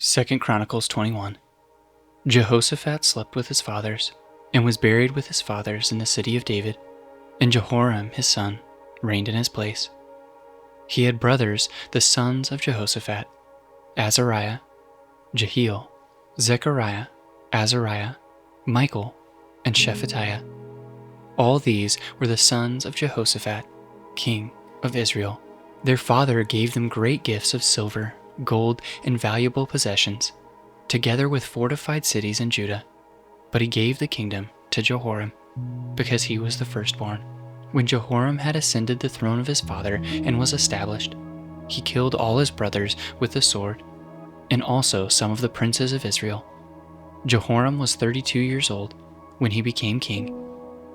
2 Chronicles 21. Jehoshaphat slept with his fathers, and was buried with his fathers in the city of David, and Jehoram his son reigned in his place. He had brothers, the sons of Jehoshaphat, Azariah, Jehiel, Zechariah, Azariah, Michael, and Shephatiah. All these were the sons of Jehoshaphat, king of Israel. Their father gave them great gifts of silver, gold, and valuable possessions, together with fortified cities in Judah. But he gave the kingdom to Jehoram, because he was the firstborn. When Jehoram had ascended the throne of his father and was established, he killed all his brothers with the sword, and also some of the princes of Israel. Jehoram was 32 years old when he became king,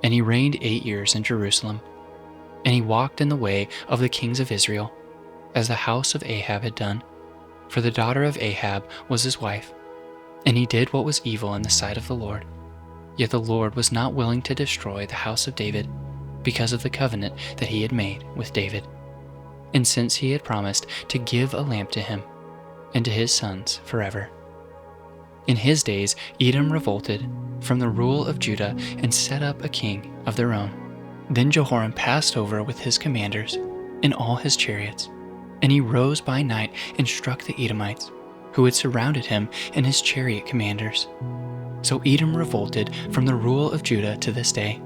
and he reigned 8 years in Jerusalem. And he walked in the way of the kings of Israel, as the house of Ahab had done, for the daughter of Ahab was his wife. And he did what was evil in the sight of the Lord. Yet the Lord was not willing to destroy the house of David, because of the covenant that he had made with David, and since he had promised to give a lamp to him and to his sons forever. In his days Edom revolted from the rule of Judah and set up a king of their own. Then Jehoram passed over with his commanders and all his chariots, and he rose by night and struck the Edomites, who had surrounded him and his chariot commanders. So Edom revolted from the rule of Judah to this day.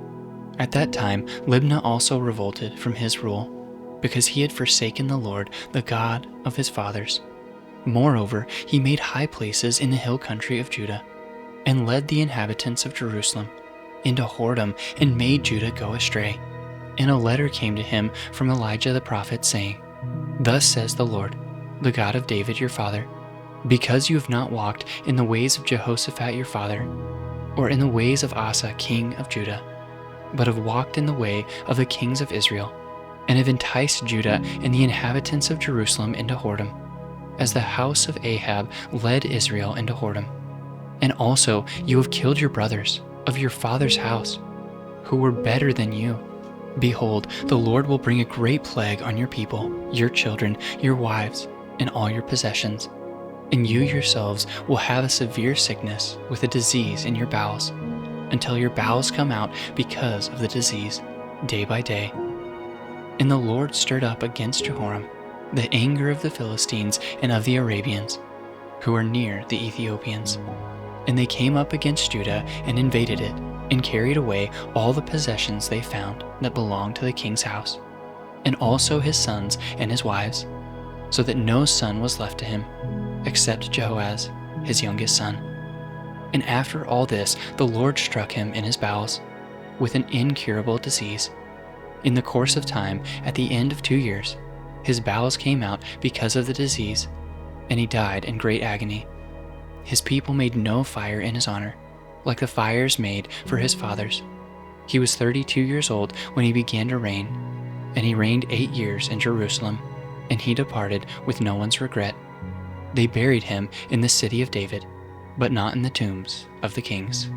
At that time Libnah also revolted from his rule, because he had forsaken the Lord, the God of his fathers. Moreover, he made high places in the hill country of Judah, and led the inhabitants of Jerusalem into whoredom, and made Judah go astray. And a letter came to him from Elijah the prophet, saying, Thus says the Lord, the God of David your father, because you have not walked in the ways of Jehoshaphat your father, or in the ways of Asa king of Judah, but have walked in the way of the kings of Israel, and have enticed Judah and the inhabitants of Jerusalem into whoredom, as the house of Ahab led Israel into whoredom. And also you have killed your brothers of your father's house, who were better than you. Behold, the Lord will bring a great plague on your people, your children, your wives, and all your possessions. And you yourselves will have a severe sickness with a disease in your bowels, until your bowels come out because of the disease, day by day. And the Lord stirred up against Jehoram the anger of the Philistines and of the Arabians, who are near the Ethiopians. And they came up against Judah and invaded it, and carried away all the possessions they found that belonged to the king's house, and also his sons and his wives, so that no son was left to him, except Jehoaz, his youngest son. And after all this, the Lord struck him in his bowels with an incurable disease. In the course of time, at the end of 2 years, his bowels came out because of the disease, and he died in great agony. His people made no fire in his honor, like the fires made for his fathers. He was 32 years old when he began to reign, and he reigned 8 years in Jerusalem, and he departed with no one's regret. They buried him in the city of David, but not in the tombs of the kings.